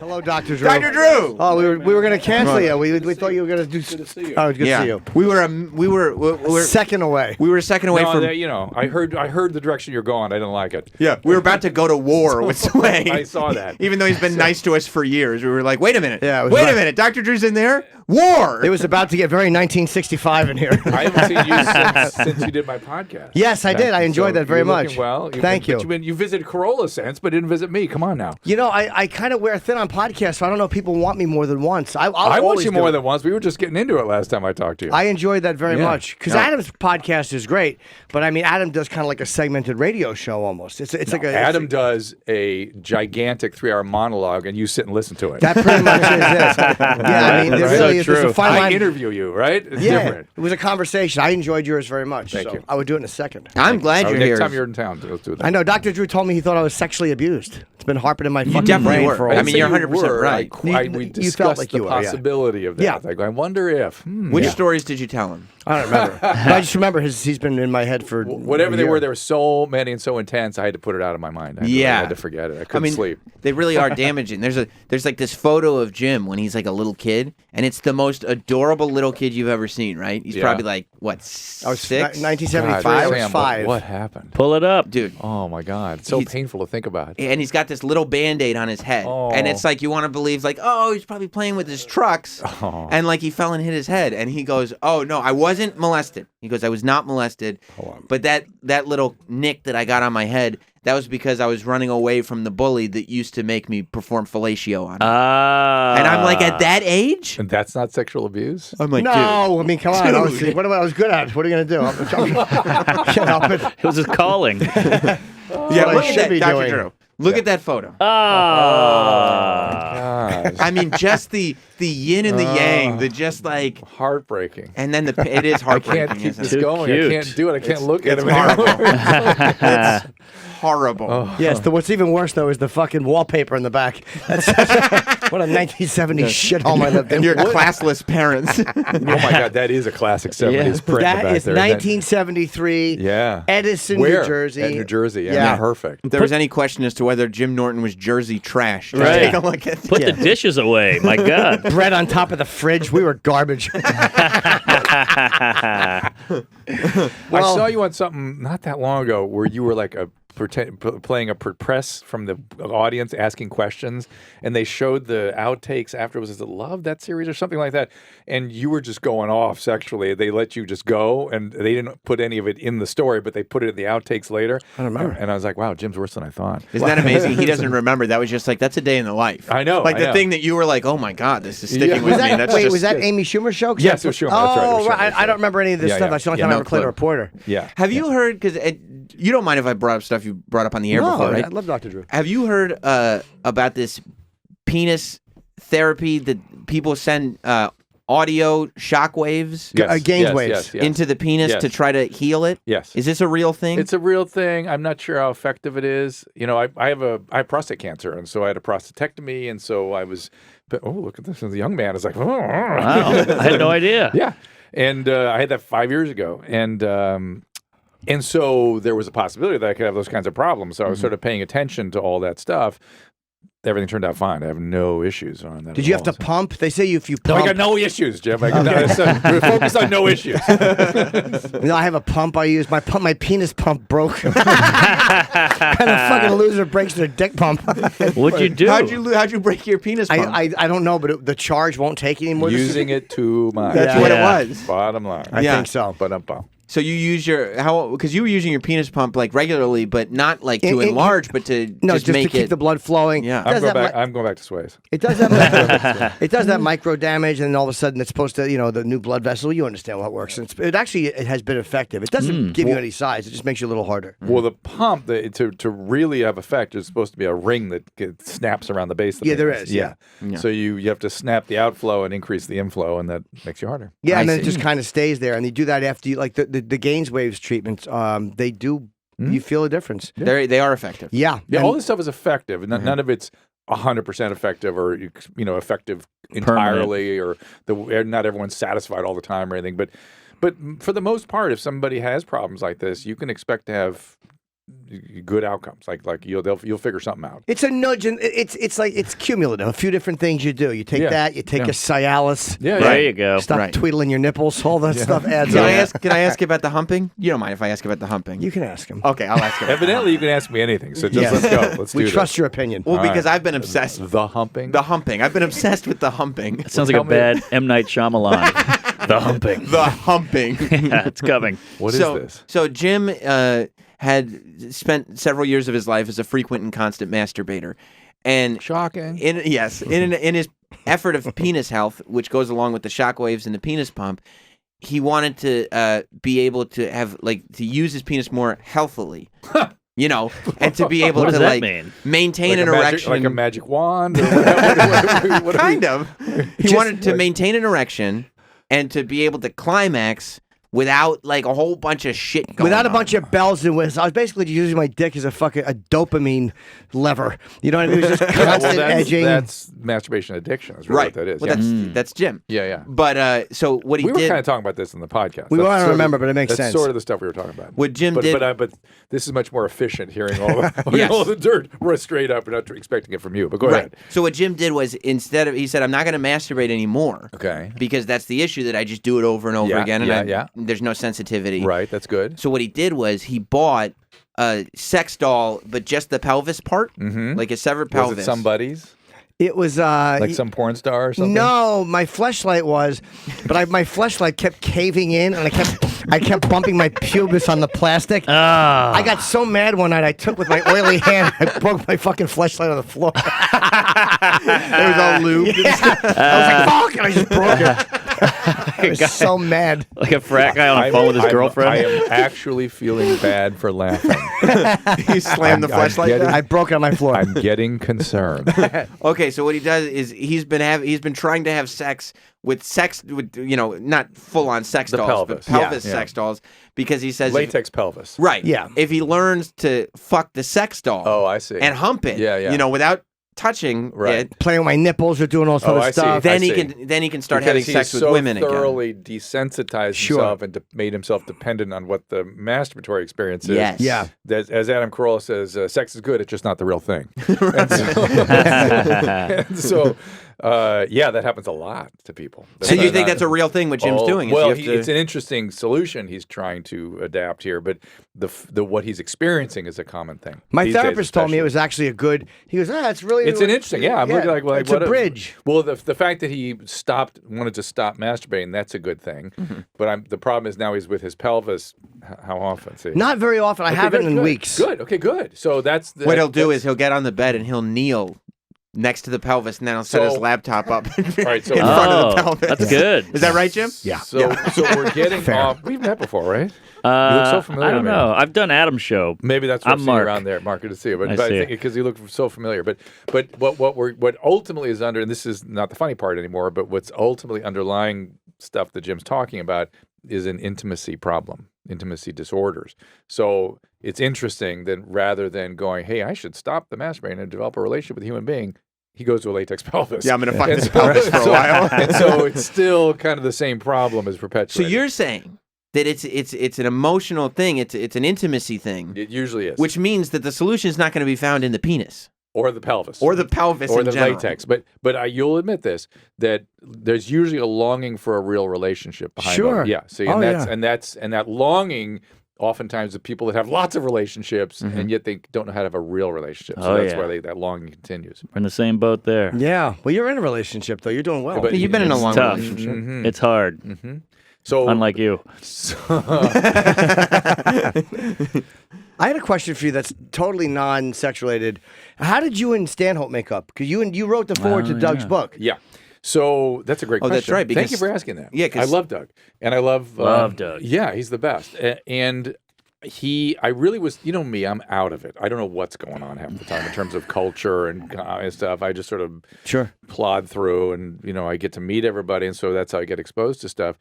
Hello, Dr. Drew. Dr. Drew. Oh, we were going to cancel you. We thought you were going to do. Good to see you. Oh, it's good to see you. We were Second away. We were a second away from. You know, I heard the direction you're going. I didn't like it. Yeah, we were about to go to war with Sway. I saw that. Even though he's been nice to us for years, we were like, wait a minute. Yeah, it was wait right. a minute. Dr. Drew's in there. War. It was about to get very 1965 in here. I haven't seen you since you did my podcast. Yes, I did. I enjoyed that very you're much. looking Well, Thank you. You visited Corolla since, but didn't visit me. Come on now. You know, I kind of wear thin on podcasts, so I don't know if people want me more than once. I want always you do more it. than once. We were just getting into it last time I talked to you. I enjoyed that very Yeah. much because No. Adam's podcast is great, but I mean, Adam does kind of like a segmented radio show almost. It's like a Adam does a gigantic 3-hour monologue, and you sit and listen to it. That pretty much is it. Yeah, I mean, there Right. really is. There's a fine I line. interview you, right? It's Yeah, different. it was a conversation. I enjoyed yours very much. Thank so you. I would do it in a second. I'm glad you're Next here. time you're in town, let's do that. I know. Dr. Drew told me he thought I was sexually abused. It's been harping in my fucking definitely brain were. for a I while. mean, you're 100% were. right. You We felt discussed like the you were, yeah. possibility of that. Yeah. Like, I wonder if. Which stories did you tell him? I don't remember. But I just remember he's been in my head for Whatever a they year. were, they were so many and so intense. I had to put it out of my mind. I had to forget it. I couldn't sleep. They really are damaging. There's like this photo of Jim when he's like a little kid, and it's the most adorable little kid you've ever seen, right? He's Yeah. probably like what, I was 6? 1975. God, I was Sam, 5. What happened? Pull it up. Dude. Oh my God! It's so He's- painful to think about. And he's got this little Band-Aid on his head. Oh. And it's like you want to believe like, oh, he's probably playing with his trucks. Oh. And like he fell and hit his head. And he goes, oh, no, I wasn't molested. He goes, I was not molested. But that little nick that I got on my head, that was because I was running away from the bully that used to make me perform fellatio on him. And I'm like, at that age? And that's not sexual abuse. I'm like, No, I mean, come on. Dude. What I was good at? What are you going to do? Can't help it. It was his calling. yeah, what I look should at be that, Dr. doing. Drew. Look at that photo. God. I mean, just the yin and the yang, the just like, Heartbreaking. and then it is I heartbreaking. can't keep isn't this it? Too going. cute. I can't do it. I can't look at it's him horrible. anymore. It's horrible. Oh. Yes, what's even worse, though, is the fucking wallpaper in the back. That's what a 1970s shithole I lived in. And your classless parents. Oh my God, that is a classic 70s Yeah. print in the That back is there. 1973. Yeah. Edison, Where? New Jersey. At New Jersey. Yeah. Yeah. Perfect. If there was any question as to whether Jim Norton was Jersey trash, just Right. take a look at Put the dishes away. My God. Bread on top of the fridge. We were garbage. I saw you on something not that long ago where you were like playing a press from the audience asking questions, and they showed the outtakes afterwards. Is it Love, that series or something like that? And you were just going off sexually. They let you just go, and they didn't put any of it in the story, but they put it in the outtakes later. I don't remember. And I was like, wow, Jim's worse than I thought. Isn't that amazing? He doesn't remember. That was just like, that's a day in the life. I know. Like I the know. thing that you were like, oh my God, this is sticking Yeah. with Was me. that, That's wait, just, was that Amy Schumer show? 'Cause Yes, it was Schumer. That's right, it Oh, was Schumer. I don't remember any of this Yeah, stuff. yeah. That's the only Yeah, time I no ever played a clue. reporter. Yeah. Have you heard, because you don't mind if I brought up stuff you brought up on the air No, before, right? I love Dr. Drew. Have you heard about this penis therapy that people send audio shockwaves gains waves into the penis Yes. to try to heal it? Yes. Is this a real thing? It's a real thing. I'm not sure how effective it is. You know, I have prostate cancer, and so I had a prostatectomy, and so I was. Oh, look at this! The young man is like, oh, Wow. I had no idea. yeah. And I had that 5 years ago, and so there was a possibility that I could have those kinds of problems. So I was sort of paying attention to all that stuff. Everything turned out fine. I have no issues on that. Did at you have all. to pump? They say if you No, pump. I got no issues, Jim. We're focused on no issues. No, I have a pump I use. My penis pump broke. Kind of fucking loser breaks their dick pump. What'd you do? How'd you break your penis pump? I don't know, but the charge won't take anymore. Using it too much. That's Yeah. what Yeah. it was. Bottom line. I Yeah. think so. Ba-dum-bum. So you use because you were using your penis pump like regularly, but not like to In- enlarge, but to No, just just make to keep it. the blood flowing. Yeah. It I'm does going, that back, I'm going back to Sway's. It does that. It does that micro damage, and then all of a sudden it's supposed to, the new blood vessel. You understand how it works. It has been effective. It doesn't give you any size. It just makes you a little harder. Well, the pump, to really have effect, is supposed to be a ring that snaps around the base of the Yeah, there penis. is, yeah. So you have to snap the outflow and increase the inflow, and that makes you harder. Yeah, I and then see. it just kind of stays there, and they do that after you like the gains waves treatments. They do. You feel a difference. They are effective. Yeah. Yeah, and- all this stuff is effective. None of it's 100% effective or effective entirely, or not everyone's satisfied all the time or anything. But for the most part, if somebody has problems like this, you can expect to have good outcomes. Like you'll figure something out. It's a nudge, and it's like it's cumulative. A few different things you do. You take that, you take a Cialis. Yeah, There you go. Stop tweedling your nipples. All that stuff adds Can up. I ask you about the humping? You don't mind if I ask you about the humping? You can ask him. Okay, I'll ask him. Evidently, you can ask me anything. So just let's go. Let's do We this. trust your opinion. Well, All because right. I've been obsessed. The humping. The humping. I've been obsessed with the humping. It sounds like a bad M. Night Shyamalan. The humping. The humping. Yeah, it's coming. What is this? So Jim had spent several years of his life as a frequent and constant masturbator, and Shocking. in his effort of penis health, which goes along with the shockwaves and the penis pump, he wanted to be able to have to use his penis more healthily. You know, and to be able What to does that mean? maintain Like an a magic, erection, like a magic wand. Or what kind of. He wanted to maintain an erection and to be able to climax without a whole bunch of shit going Without a on. bunch of bells and whistles. I was basically just using my dick as a dopamine lever. You know what I mean? It was just constant edging. That's masturbation addiction. Is really what that is. Well, yeah. that's Jim. Yeah. But so what he We were did. kind of talking about this in the podcast. We That's want to sort of- remember, but it makes that's sense. sort of the stuff we were talking about. What Jim did- But this is much more efficient hearing all Yes. all the dirt right straight up and not expecting it from you. But go ahead. So what Jim did was he said, I'm not going to masturbate anymore. Okay. Because that's the issue that I just do it over and over Yeah, again, and yeah. there's no sensitivity. Right. That's good. So what he did was he bought a sex doll, but just the pelvis part, like a severed pelvis. Was it somebody's? It was Like some porn star or something? No, my fleshlight was, but my fleshlight kept caving in, and I kept bumping my pubis on the plastic. I got so mad one night. I took with my oily hand, I broke my fucking fleshlight on the floor. It was all lubed. I was like, "Fuck!" and I just broke it. I was so mad. Like a frat guy on a phone with his girlfriend. I am actually feeling bad for laughing. He slammed the I'm fleshlight getting- down. I broke it on my floor. I'm getting concerned. Okay, so what he does is he's been trying to have sex with not full on sex The dolls, pelvis. but pelvis Yeah. sex dolls, because he says Latex pelvis. right. Yeah. If he learns to fuck the sex doll, Oh, I see. and hump it, without touching Right. it, Playing with my nipples or doing all this Oh, other I see. stuff. then I he see. can start Because having he sex is with so women again. thoroughly desensitized himself and made himself dependent on what the masturbatory experience is. Yes. Yeah. As Adam Carolla says, sex is good. It's just not the real thing. And so, that happens a lot to people. So you think that's a real thing? What Jim's doing? Is Well, you have to- it's an interesting solution he's trying to adapt here, but the what he's experiencing is a common thing. My these days therapist told me it especially. was actually a good. He goes, it's really. It's an interesting, I'm looking like it's what a bridge. Well, the fact that he wanted to stop masturbating, that's a good thing. But the problem is now he's with his pelvis. How often? See, Not very often. I haven't in good. weeks. Good. Okay. Good. So that's what he'll do is he'll get on the bed and he'll kneel next to the pelvis, and then he'll set his laptop up right, so in front of the Oh, pelvis. that's good. Is that right, Jim? Yeah. So we're getting off. We've met before, right? You look so familiar. I don't to me. know. I've done Adam's show. Maybe that's what I'm I'm Mark. around there, Mark, good to see you. But I I see think you. because you look so familiar. But what ultimately is under, and this is not the funny part anymore, but what's ultimately underlying stuff that Jim's talking about is an intimacy problem, intimacy disorders. So it's interesting that rather than going, hey, I should stop the masturbating and develop a relationship with a human being, he goes to a latex pelvis. Yeah, I'm going to fuck And this so- pelvis for a while. And so it's still kind of the same problem as So perpetuating. you're saying that it's an emotional thing, it's an intimacy thing, It usually is. which means that the solution is not going to be found in the penis or the pelvis. or the pelvis or in the general. latex. But you'll admit this, that there's usually a longing for a real relationship behind Sure. it. Yeah. See, Oh, and that longing oftentimes the people that have lots of relationships and yet they don't know how to have a real relationship. So Oh, that's yeah. why that longing continues. We're in the same boat there. Yeah. Well, you're in a relationship though. You're doing well. But You've been in a It's long tough. relationship. Mhm. It's hard, So unlike you. I had a question for you that's totally non-sex related. How did you and Stanhope make up? Because you wrote the foreword to Doug's book. yeah. So that's a great question. that's right, Thank because- you for asking that. Yeah, 'cause- I love Doug, and I love Doug. Yeah, he's the best. And I really was. You know me, I'm out of it. I don't know what's going on half the time in terms of culture and stuff. I just sort of plod through, and I get to meet everybody, and so that's how I get exposed to stuff.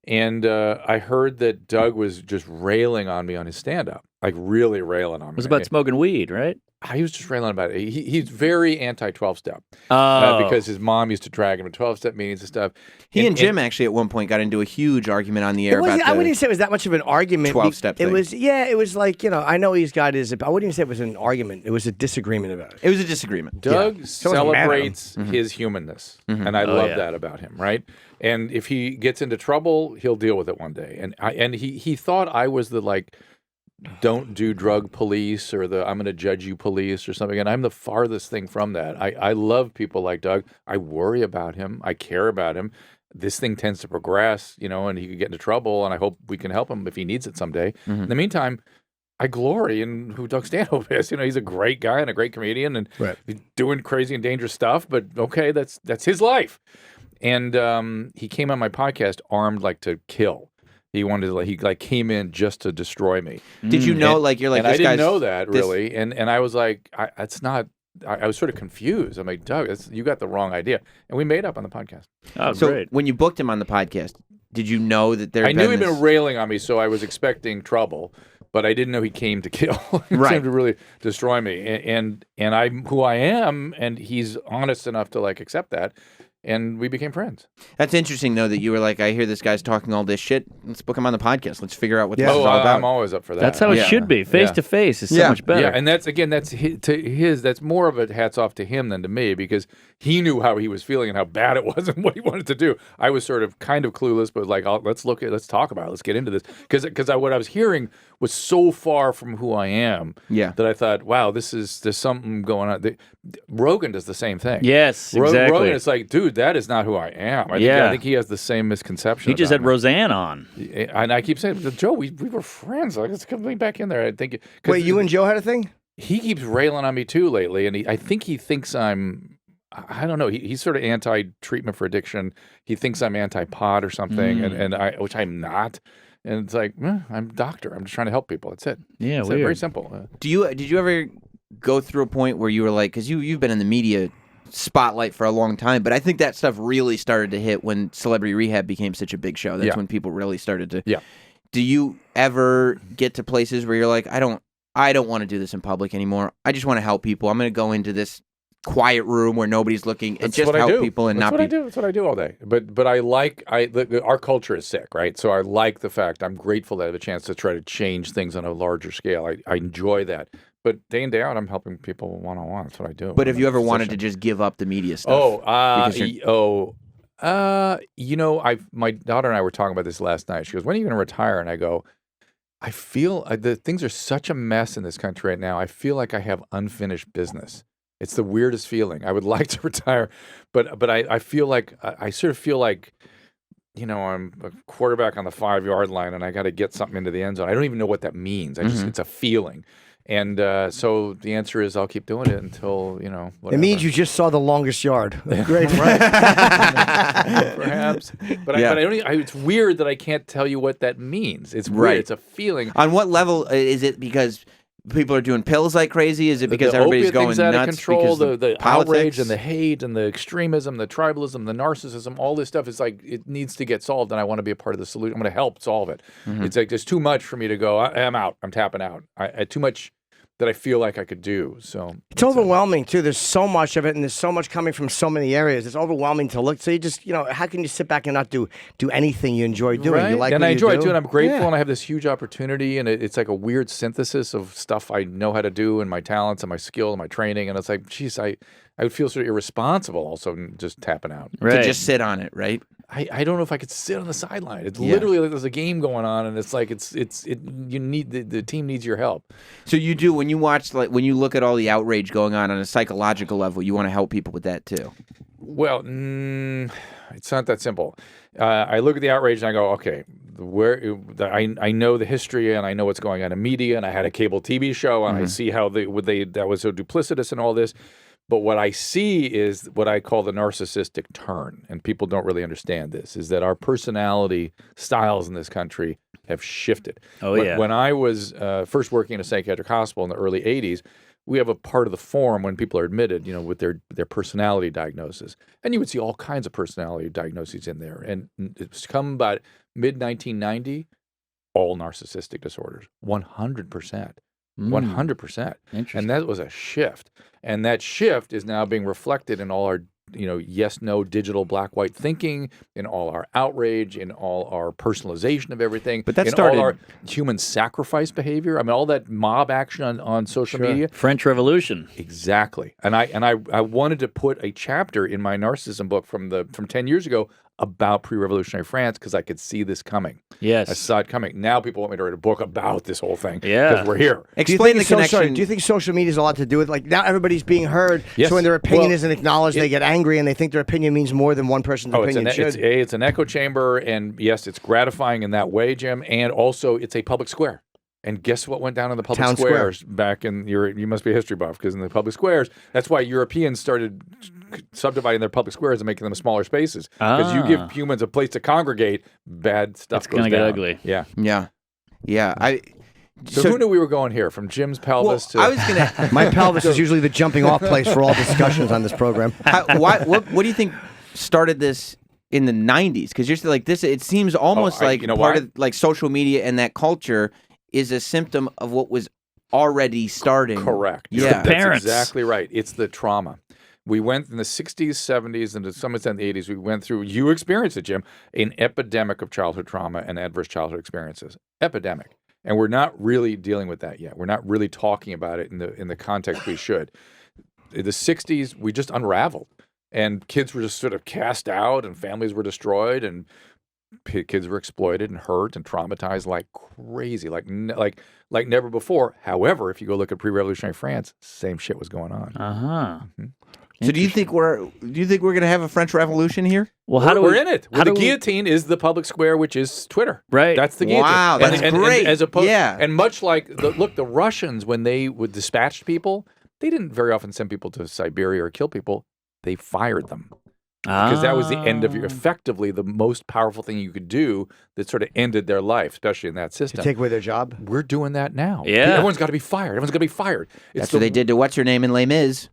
And I heard that Doug was just railing on me on his stand-up. like really railing on me. It was about smoking weed, right? He was just railing about it. He's very anti-12-step Oh. because his mom used to drag him to 12-step meetings and stuff. He and Jim actually at one point got into a huge argument on the air about I wouldn't even say it was that much of an argument. 12-step thing. It was, it was like, I know he's got his, I wouldn't even say it was an argument. It was a disagreement about it. It was a disagreement. Doug So it wasn't mad at him. celebrates his humanness, and I love that about him, right? And if he gets into trouble, he'll deal with it one day. And he thought I was the like, don't do drug police or the I'm going to judge you police or something. And I'm the farthest thing from that. I love people like Doug. I worry about him. I care about him. This thing tends to progress, and he could get into trouble, and I hope we can help him if he needs it someday. In the meantime, I glory in who Doug Stanhope is. He's a great guy and a great comedian and he's doing crazy and dangerous stuff, but okay, that's his life. And he came on my podcast armed like to kill. He wanted to, he came in just to destroy me. Did you know, and you're like, and this I didn't guy's, know that really. And I was like, it's not, I was sort of confused. I'm like, Doug, you got the wrong idea. And we made up on the podcast. Oh, so great. when you booked him on the podcast, did you know that there? I knew he'd been railing on me, so I was expecting trouble, but I didn't know he came to kill. He came to really destroy me. And I'm who I am, and he's honest enough to accept that. And we became friends. That's interesting, though, that you were like, I hear this guy's talking all this shit. Let's book him on the podcast. Let's figure out what this is all about. I'm always up for that. That's how it should be. Face to face is so much better. Yeah, and that's that's more of a hats off to him than to me, because he knew how he was feeling and how bad it was and what he wanted to do. I was sort of kind of clueless, but let's talk about it. Let's get into this. Because what I was hearing was so far from who I am that I thought, wow, there's something going on. Rogan does the same thing. Yes, exactly. Rogan, it's like, dude, that is not who I am. I think he has the same misconception. He just had me. Roseanne on. And I keep saying, Joe, we were friends. Let's come back in there. I think. Wait, you and Joe had a thing? He keeps railing on me too lately, and I think he thinks I'm. I don't know. He's sort of anti-treatment for addiction. He thinks I'm anti-pot or something, which I'm not. And it's like, I'm a doctor. I'm just trying to help people. That's it. Yeah, it's weird. very simple. Did you ever go through a point where you were like, because you've been in the media spotlight for a long time, but I think that stuff really started to hit when Celebrity Rehab became such a big show. That's when people really started to. Yeah. Do you ever get to places where you're like, I don't want to do this in public anymore. I just want to help people. I'm going to go into this quiet room where nobody's looking and just help people and not be. That's what I do all day. But our culture is sick, right? So I like the fact I'm grateful that I have a chance to try to change things on a larger scale. I enjoy that. But day in, day out, I'm helping people one-on-one. That's what I do. But have you ever wanted to just give up the media stuff? My daughter and I were talking about this last night. She goes, when are you going to retire? And I go, I feel the things are such a mess in this country right now. I feel like I have unfinished business. It's the weirdest feeling. I would like to retire, but I feel like I sort of feel like, I'm a quarterback on the 5-yard line and I got to get something into the end zone. I don't even know what that means. It's a feeling. And so the answer is I'll keep doing it until, whatever. It means you just saw the longest yard. Great. Perhaps. But I don't it's weird that I can't tell you what that means. It's weird. It's a feeling. On what level is it? Because people are doing pills like crazy? Is it because everybody's going out nuts? Of control, the politics? outrage and the hate and the extremism, the tribalism, the narcissism, all this stuff is like, it needs to get solved, and I want to be a part of the solution. I'm going to help solve it. It's like there's too much for me to go, I'm out. I'm tapping out. Too much that I feel like I could do. So it's overwhelming too. There's so much of it, and there's so much coming from so many areas. It's overwhelming to look. So you just, how can you sit back and not do anything you enjoy doing? Right. You like and what I enjoy it too, and I'm grateful, Yeah. and I have this huge opportunity, and it's like a weird synthesis of stuff I know how to do, and my talents, and my skill, and my training, and it's like, geez, I would feel sort of irresponsible also just tapping out. To just sit on it, right? I don't know if I could sit on the sideline. It's literally like there's a game going on, and it's like you need the team needs your help. So you do when you watch, like when you look at all the outrage going on a psychological level, you want to help people with that too. Well, it's not that simple. I look at the outrage and I go, okay, I know the history and I know what's going on in media, and I had a cable TV show and I see how that was so duplicitous and all this. But what I see is what I call the narcissistic turn, and people don't really understand this, is that our personality styles in this country have shifted. When I was first working in a psychiatric hospital in the early 80s, we have a part of the form when people are admitted, with their personality diagnosis. And you would see all kinds of personality diagnoses in there. And it's come about mid-1990, all narcissistic disorders. 100%. 100%. And that was a shift. And that shift is now being reflected in all our, yes, no, digital black-white thinking, in all our outrage, in all our personalization of everything, but that in started... all our human sacrifice behavior. I mean, all that mob action on social media. French Revolution. Exactly. And I wanted to put a chapter in my narcissism book from 10 years ago about pre-revolutionary France because I could see this coming. Yes. I saw it coming. Now people want me to write a book about this whole thing because we're here. Explain the connection. Do you think social media has a lot to do with, like, now everybody's being heard, Yes. so when their opinion isn't acknowledged, they get angry and they think their opinion means more than one person's opinion should? It's an echo chamber, and yes, it's gratifying in that way, Jim, and also it's a public square. And guess what went down in the public Town squares back in you must be a history buff, because in the public squares, that's why Europeans started subdividing their public squares and making them smaller spaces. Because you give humans a place to congregate, bad stuff goes down. It's going to get ugly. Yeah. Yeah. So who knew we were going here? From Jim's pelvis to... I was going to... My pelvis is usually the jumping off place for all discussions on this program. What do you think started this in the 90s? Because you're still like this, it seems almost part of like social media and that culture is a symptom of what was already starting. Correct. Yeah. That's exactly right. It's the trauma. We went in the 60s, 70s, and to some extent the 80s, we went through, you experienced it, Jim, an epidemic of childhood trauma and adverse childhood experiences. Epidemic. And we're not really dealing with that yet. We're not really talking about it in the context we should. In the 60s, we just unraveled. And kids were just sort of cast out, and families were destroyed, and kids were exploited and hurt and traumatized like crazy, like never before. However, if you go look at pre-revolutionary France, same shit was going on. Mm-hmm. So do you think we're going to have a French Revolution here? Well, we're in it. The guillotine is the public square, which is Twitter. Right. That's the guillotine. Wow, that's great. As opposed, yeah. And much like the Russians, when they would dispatch people, they didn't very often send people to Siberia or kill people. They fired them. Because that was the end of effectively the most powerful thing you could do that sort of ended their life, especially in that system. To take away their job? We're doing that now. Yeah. Everyone's got to be fired. That's what they did to what's-her-name in Les Mis.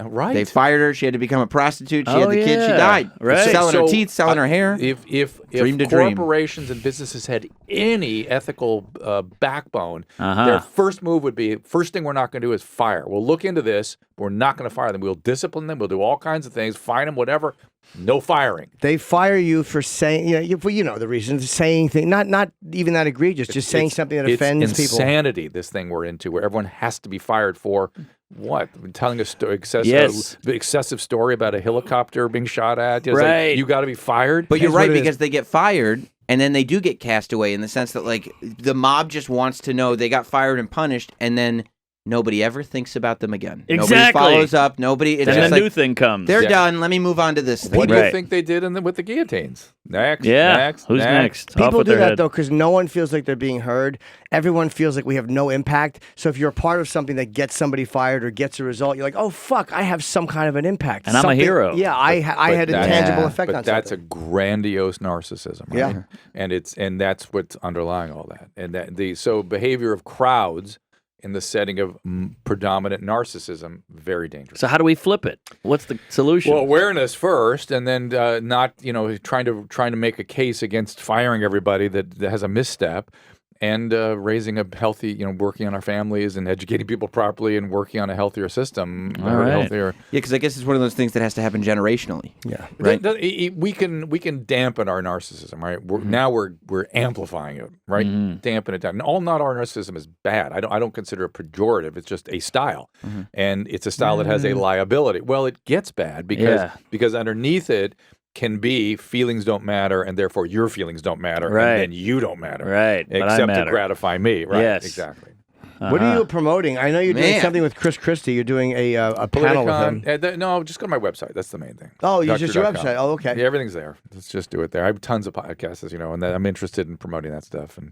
Right. They fired her. She had to become a prostitute. She had the kid. She yeah. died. Right. Selling her teeth, selling her hair. If Dream to dream. corporations and businesses had any ethical backbone, their first move would be, first thing we're not going to do is fire. We'll look into this. But we're not going to fire them. We'll discipline them. We'll do all kinds of things. Fine them, whatever. No firing. They fire you for saying, you know the reason, saying things, not even that egregious, just saying something that offends people. It's insanity, this thing we're into, where everyone has to be fired for what? Telling a excessive story about a helicopter being shot at. It's right. Like, you got to be fired. But you're right, because they get fired, and then they do get cast away in the sense that, like, the mob just wants to know they got fired and punished, and then nobody ever thinks about them again. Exactly. Nobody follows up. Nobody. It's then just the like, new thing comes. They're done. Let me move on to this thing. What do you think they did with the guillotines? Next. Yeah. Next. Who's next? People do that, though, because no one feels like they're being heard. Everyone feels like we have no impact. So if you're a part of something that gets somebody fired or gets a result, you're like, oh, fuck, I have some kind of an impact. And I'm a hero. Yeah, I had a tangible effect on something. But that's a grandiose narcissism, right? Yeah. And that's what's underlying all that. And so behavior of crowds in the setting of predominant narcissism, very dangerous. So how do we flip it? What's the solution? Well, awareness first, and then not trying to make a case against firing everybody that has a misstep, and raising a healthy, working on our families and educating people properly and working on a healthier system. Healthier. Yeah, because I guess it's one of those things that has to happen generationally. Yeah, right. We can dampen our narcissism, right? Now we're amplifying it, right? Dampen it down. Not our narcissism is bad. I don't consider it pejorative. It's just a style, and it's a style that has a liability. Well, it gets bad because underneath it can be feelings don't matter, and therefore your feelings don't matter, and then you don't matter, right? Except to gratify me, right? Yes, exactly. What are you promoting? I know you're doing something with Chris Christie. You're doing a panel with him. No, just go to my website. That's the main thing. Oh, you just your website. Oh, okay. Yeah, everything's there. Let's just do it there. I have tons of podcasts, as you know, and I'm interested in promoting that stuff. And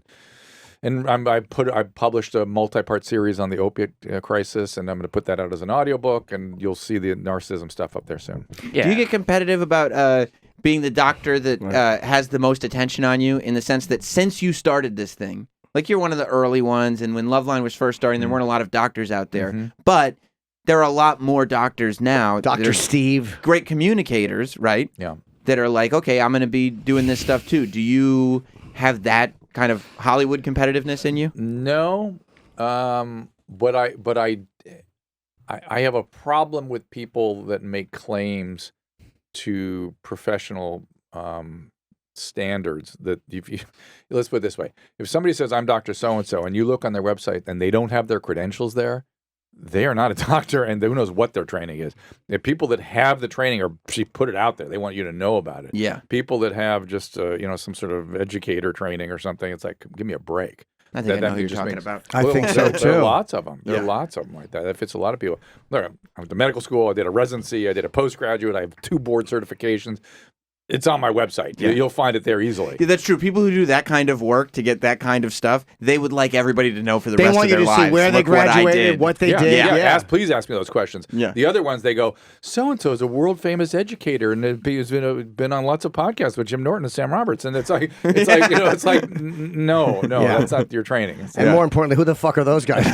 I published a multi-part series on the opiate crisis, and I'm going to put that out as an audiobook, and you'll see the narcissism stuff up there soon. Yeah. Do you get competitive about being the doctor that has the most attention on you, in the sense that since you started this thing, like you're one of the early ones, and when Loveline was first starting, there weren't a lot of doctors out there, but there are a lot more doctors now. Dr. Steve. Great communicators, right? Yeah. That are like, okay, I'm going to be doing this stuff too. Do you have that kind of Hollywood competitiveness in you? No, but I have a problem with people that make claims to professional standards. That let's put it this way: if somebody says I'm Dr. So and So, and you look on their website and they don't have their credentials there, they are not a doctor, and who knows what their training is. The people that have the training she put it out there. They want you to know about it. Yeah. People that have just some sort of educator training or something, it's like, give me a break. I think I know who you're talking about. I think so There are too. lots of them. There are lots of them like that. That fits a lot of people. Look, I went to medical school. I did a residency. I did a postgraduate. I have 2 board certifications. It's on my website. Yeah. You'll find it there easily. Yeah, that's true. People who do that kind of work to get that kind of stuff, they would like everybody to know for the rest of their lives. They want you to see where they Look what I graduated, did. what they did. Yeah. Please ask me those questions. Yeah. The other ones, they go, so-and-so is a world-famous educator, and he's been on lots of podcasts with Jim Norton and Sam Roberts. And it's like no, that's not your training. And more importantly, who the fuck are those guys?